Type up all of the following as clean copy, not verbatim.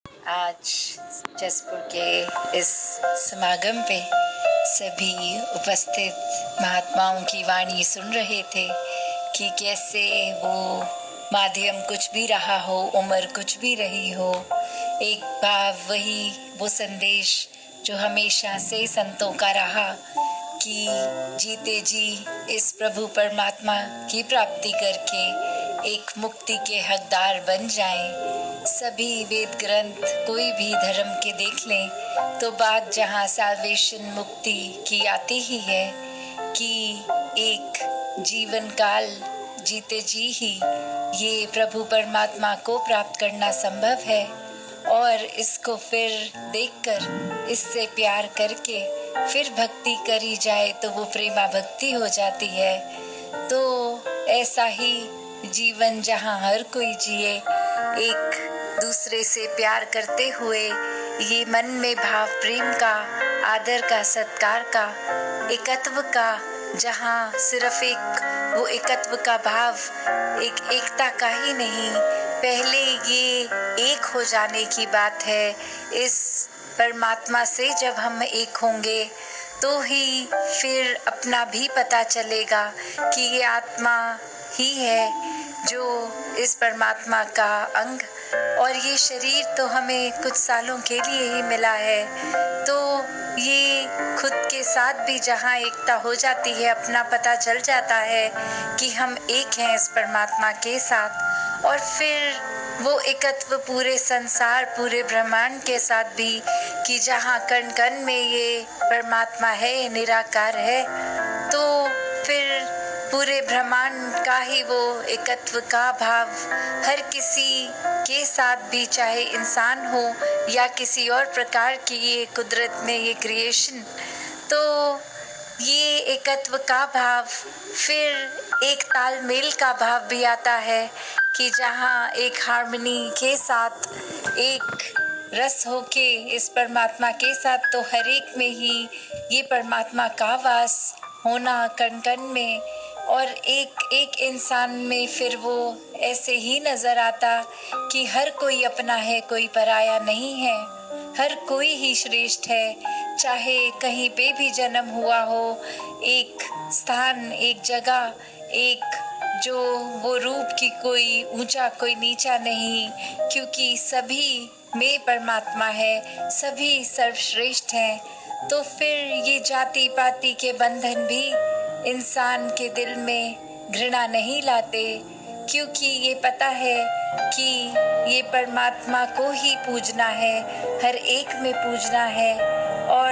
आज जसपुर के इस समागम पे सभी उपस्थित महात्माओं की वाणी सुन रहे थे कि कैसे वो माध्यम कुछ भी रहा हो, उम्र कुछ भी रही हो, एक भाव वही वो संदेश जो हमेशा से संतों का रहा कि जीते जी इस प्रभु परमात्मा की प्राप्ति करके एक मुक्ति के हकदार बन जाएं। सभी वेद ग्रंथ कोई भी धर्म के देख लें तो बात जहाँ साल्वेशन मुक्ति की आती ही है कि एक जीवन काल जीते जी ही ये प्रभु परमात्मा को प्राप्त करना संभव है और इसको फिर देखकर इससे प्यार करके फिर भक्ति करी जाए तो वो प्रेमा भक्ति हो जाती है। तो ऐसा ही जीवन जहाँ हर कोई जिए एक दूसरे से प्यार करते हुए, ये मन में भाव प्रेम का, आदर का, सत्कार का, एकत्व का, जहाँ सिर्फ एक वो एकत्व का भाव एक एकता का ही नहीं, पहले ये एक हो जाने की बात है। इस परमात्मा से जब हम एक होंगे तो ही फिर अपना भी पता चलेगा कि ये आत्मा ही है जो इस परमात्मा का अंग, और ये शरीर तो हमें कुछ सालों के लिए ही मिला है। तो ये खुद के साथ भी जहाँ एकता हो जाती है, अपना पता चल जाता है कि हम एक हैं इस परमात्मा के साथ, और फिर वो एकत्व पूरे संसार, पूरे ब्रह्मांड के साथ भी कि जहाँ कण कण में ये परमात्मा है, निराकार है, तो फिर पूरे ब्रह्मांड का ही वो एकत्व का भाव हर किसी के साथ भी, चाहे इंसान हो या किसी और प्रकार की ये कुदरत में ये क्रिएशन, तो ये एकत्व का भाव फिर एक तालमेल का भाव भी आता है कि जहाँ एक हार्मनी के साथ एक रस होके इस परमात्मा के साथ, तो हर एक में ही ये परमात्मा का वास होना कण कण में, और एक एक इंसान में फिर वो ऐसे ही नजर आता कि हर कोई अपना है, कोई पराया नहीं है, हर कोई ही श्रेष्ठ है, चाहे कहीं पे भी जन्म हुआ हो, एक स्थान, एक जगह, एक जो वो रूप की कोई ऊंचा कोई नीचा नहीं, क्योंकि सभी में परमात्मा है, सभी सर्वश्रेष्ठ हैं। तो फिर ये जाति पाति के बंधन भी इंसान के दिल में घृणा नहीं लाते, क्योंकि ये पता है कि ये परमात्मा को ही पूजना है, हर एक में पूजना है, और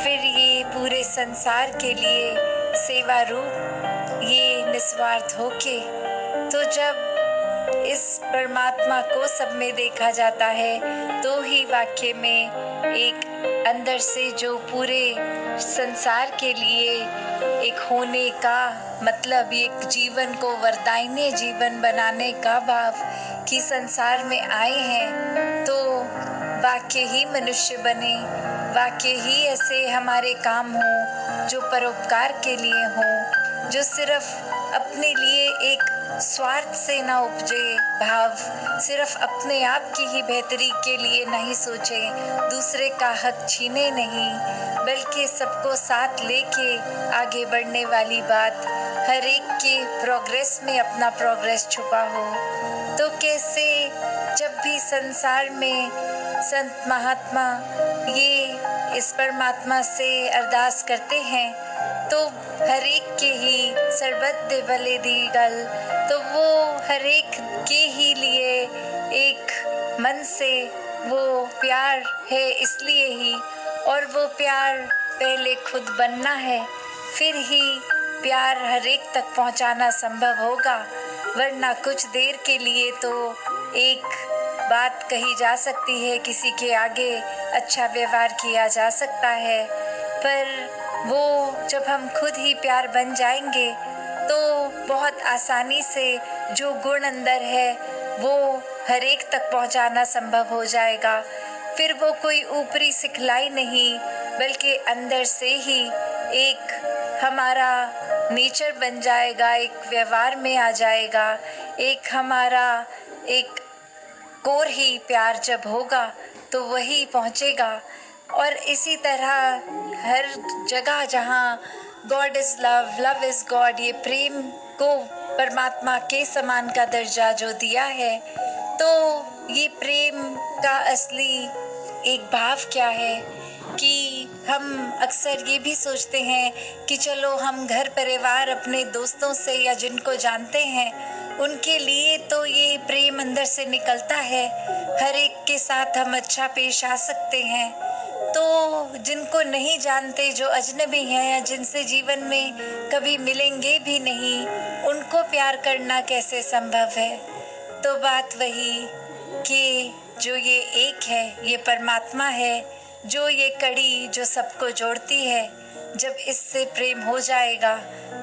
फिर ये पूरे संसार के लिए सेवा रूप ये निस्वार्थ होके, तो जब इस परमात्मा को सब में देखा जाता है तो ही वाक्य में एक अंदर से जो पूरे संसार के लिए एक होने का मतलब, एक जीवन को वरदायनी जीवन बनाने का भाव कि संसार में आए हैं तो वाक्य ही मनुष्य बने, वाक्य ही ऐसे हमारे काम हो जो परोपकार के लिए हो, जो सिर्फ अपने लिए एक स्वार्थ से ना उपजे भाव, सिर्फ अपने आप की ही बेहतरी के लिए नहीं सोचे, दूसरे का हक छीने नहीं, बल्कि सबको साथ लेके आगे बढ़ने वाली बात, हर एक के प्रोग्रेस में अपना प्रोग्रेस छुपा हो। तो कैसे जब भी संसार में संत महात्मा ये इस परमात्मा से अरदास करते हैं तो हर एक के ही सर्बत दे भले दी गल, तो वो हर एक के ही लिए एक मन से वो प्यार है इसलिए ही, और वो प्यार पहले खुद बनना है, फिर ही प्यार हर एक तक पहुंचाना संभव होगा, वरना कुछ देर के लिए तो एक बात कही जा सकती है, किसी के आगे अच्छा व्यवहार किया जा सकता है, पर वो जब हम खुद ही प्यार बन जाएंगे तो बहुत आसानी से जो गुण अंदर है वो हर एक तक पहुंचाना संभव हो जाएगा। फिर वो कोई ऊपरी सिखलाई नहीं, बल्कि अंदर से ही एक हमारा नेचर बन जाएगा, एक व्यवहार में आ जाएगा, एक हमारा एक कोर ही प्यार जब होगा तो वही पहुँचेगा। और इसी तरह हर जगह जहाँ God is love, love is God, ये प्रेम को परमात्मा के समान का दर्जा जो दिया है, तो ये प्रेम का असली एक भाव क्या है कि हम अक्सर ये भी सोचते हैं कि चलो हम घर परिवार अपने दोस्तों से या जिनको जानते हैं उनके लिए तो ये प्रेम अंदर से निकलता है, हर एक के साथ हम अच्छा पेश आ सकते हैं, तो जिनको नहीं जानते, जो अजनबी हैं या जिनसे जीवन में कभी मिलेंगे भी नहीं, उनको प्यार करना कैसे संभव है। तो बात वही कि जो ये एक है, ये परमात्मा है, जो ये कड़ी जो सबको जोड़ती है, जब इससे प्रेम हो जाएगा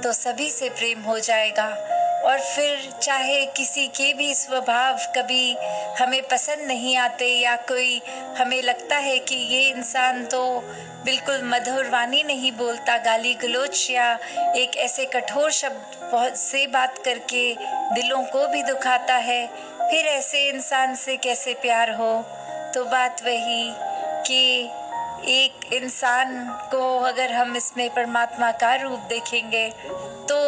तो सभी से प्रेम हो जाएगा। और फिर चाहे किसी के भी स्वभाव कभी हमें पसंद नहीं आते या कोई हमें लगता है कि ये इंसान तो बिल्कुल मधुर वाणी नहीं बोलता, गाली गलौज या एक ऐसे कठोर शब्द बहुत से बात करके दिलों को भी दुखाता है, फिर ऐसे इंसान से कैसे प्यार हो। तो बात वही कि एक इंसान को अगर हम इसमें परमात्मा का रूप देखेंगे तो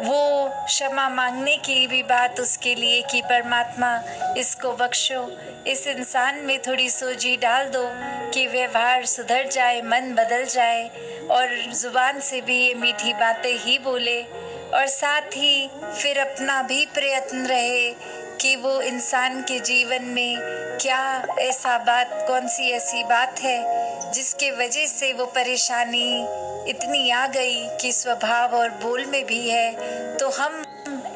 वो क्षमा मांगने की भी बात उसके लिए कि परमात्मा इसको बख्शो, इस इंसान में थोड़ी सोजी डाल दो कि व्यवहार सुधर जाए, मन बदल जाए और ज़ुबान से भी ये मीठी बातें ही बोले, और साथ ही फिर अपना भी प्रयत्न रहे कि वो इंसान के जीवन में क्या ऐसा बात, कौन सी ऐसी बात है जिसके वजह से वो परेशानी इतनी आ गई कि स्वभाव और बोल में भी है, तो हम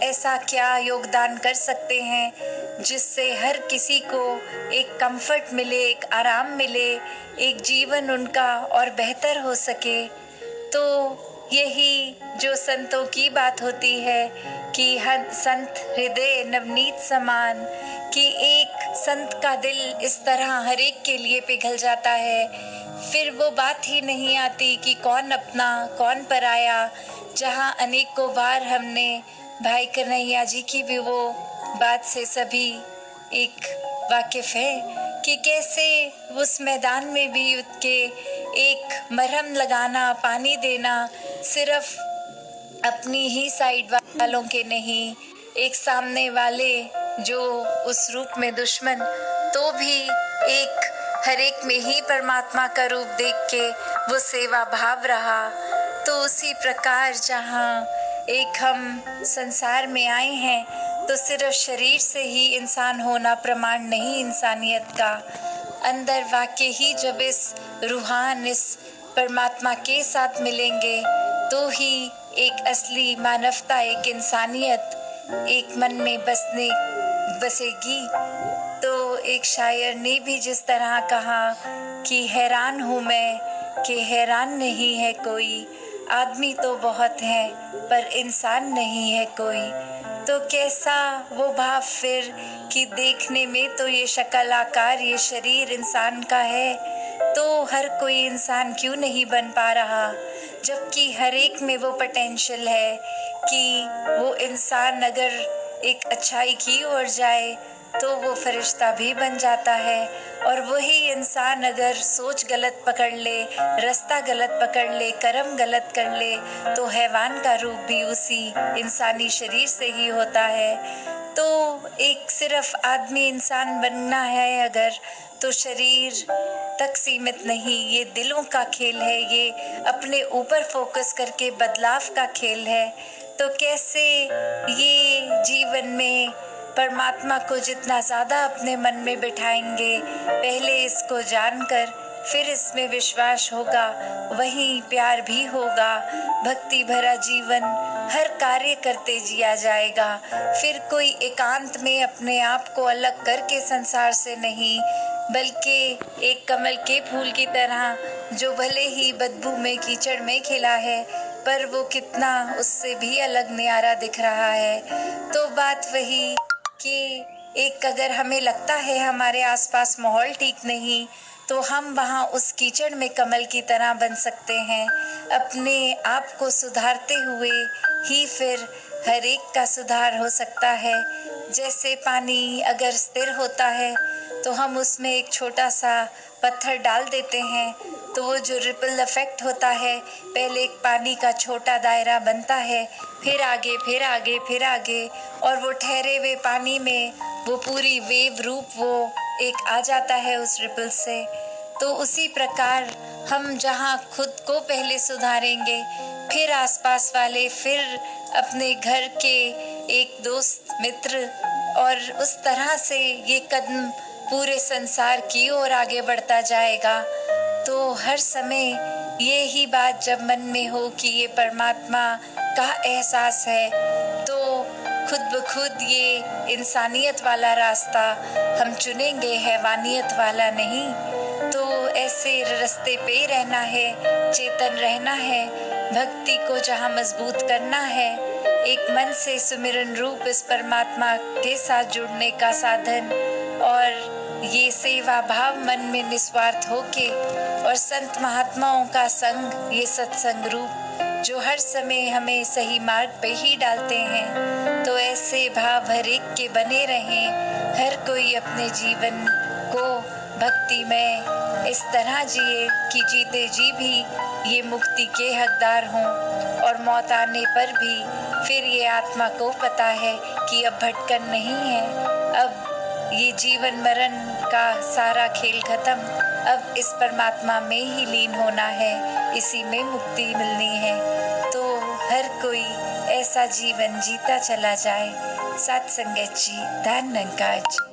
ऐसा क्या योगदान कर सकते हैं जिससे हर किसी को एक कंफर्ट मिले, एक आराम मिले, एक जीवन उनका और बेहतर हो सके। तो यही जो संतों की बात होती है कि हर संत हृदय नवनीत समान, कि एक संत का दिल इस तरह हर एक के लिए पिघल जाता है, फिर वो बात ही नहीं आती कि कौन अपना कौन पराया। जहाँ अनेकों बार हमने भाई कन्हैया जी की भी वो बात से सभी एक वाकिफ है कि कैसे उस मैदान में भी युद्ध के एक मरहम लगाना, पानी देना, सिर्फ अपनी ही साइड वालों के नहीं, एक सामने वाले जो उस रूप में दुश्मन, तो भी एक हर एक में ही परमात्मा का रूप देख के वो सेवा भाव रहा। तो उसी प्रकार जहाँ एक हम संसार में आए हैं तो सिर्फ शरीर से ही इंसान होना प्रमाण नहीं इंसानियत का, अंदर वाकई ही जब इस रूहान, इस परमात्मा के साथ मिलेंगे तो ही एक असली मानवता, एक इंसानियत एक मन में बसेगी। तो एक शायर ने भी जिस तरह कहा कि हैरान हूँ मैं कि हैरान नहीं है कोई, आदमी तो बहुत हैं पर इंसान नहीं है कोई। तो कैसा वो भाव फिर कि देखने में तो ये शक्ल आकार, ये शरीर इंसान का है, तो हर कोई इंसान क्यों नहीं बन पा रहा, जबकि हर एक में वो पोटेंशियल है कि वो इंसान अगर एक अच्छाई की ओर जाए तो वो फरिश्ता भी बन जाता है, और वही इंसान अगर सोच गलत पकड़ ले, रास्ता गलत पकड़ ले, कर्म गलत कर ले तो हैवान का रूप भी उसी इंसानी शरीर से ही होता है। तो एक सिर्फ आदमी इंसान बनना है अगर, तो शरीर तक सीमित नहीं, ये दिलों का खेल है, ये अपने ऊपर फोकस करके बदलाव का खेल है। तो कैसे ये जीवन में परमात्मा को जितना ज़्यादा अपने मन में बिठाएंगे, पहले इसको जानकर फिर इसमें विश्वास होगा, वहीं प्यार भी होगा, भक्ति भरा जीवन हर कार्य करते जिया जाएगा। फिर कोई एकांत में अपने आप को अलग करके संसार से नहीं, बल्कि एक कमल के फूल की तरह जो भले ही बदबू में कीचड़ में खिला है पर वो कितना उससे भी अलग न्यारा दिख रहा है। तो बात वही कि एक अगर हमें लगता है हमारे आसपास माहौल ठीक नहीं, तो हम वहाँ उस कीचड़ में कमल की तरह बन सकते हैं। अपने आप को सुधारते हुए ही फिर हर एक का सुधार हो सकता है। जैसे पानी अगर स्थिर होता है तो हम उसमें एक छोटा सा पत्थर डाल देते हैं तो वो जो रिपल इफेक्ट होता है, पहले एक पानी का छोटा दायरा बनता है, फिर आगे फिर आगे फिर आगे, और वो ठहरे हुए पानी में वो पूरी वेव रूप वो एक आ जाता है उस रिपल से। तो उसी प्रकार हम जहाँ खुद को पहले सुधारेंगे, फिर आसपास वाले, फिर अपने घर के एक दोस्त मित्र, और उस तरह से ये कदम पूरे संसार की ओर आगे बढ़ता जाएगा। तो हर समय ये ही बात जब मन में हो कि ये परमात्मा का एहसास है, तो खुद ब खुद ये इंसानियत वाला रास्ता हम चुनेंगे, हैवानियत वाला नहीं। तो ऐसे रास्ते पे रहना है, चेतन रहना है, भक्ति को जहाँ मजबूत करना है, एक मन से सुमिरन रूप इस परमात्मा के साथ जुड़ने का साधन, और ये सेवा भाव मन में निस्वार्थ होके, और संत महात्माओं का संग, ये सत्संग रूप जो हर समय हमें सही मार्ग पे ही डालते हैं। तो ऐसे भाव हर एक के बने रहें, हर कोई अपने जीवन को भक्ति में इस तरह जिए कि जीते जी भी ये मुक्ति के हकदार हों, और मौत आने पर भी फिर ये आत्मा को पता है कि अब भटकन नहीं है, अब ये जीवन मरण का सारा खेल खत्म, अब इस परमात्मा में ही लीन होना है, इसी में मुक्ति मिलनी है। तो हर कोई ऐसा जीवन जीता चला जाए। सत्संगत जी, धन निरंकार जी।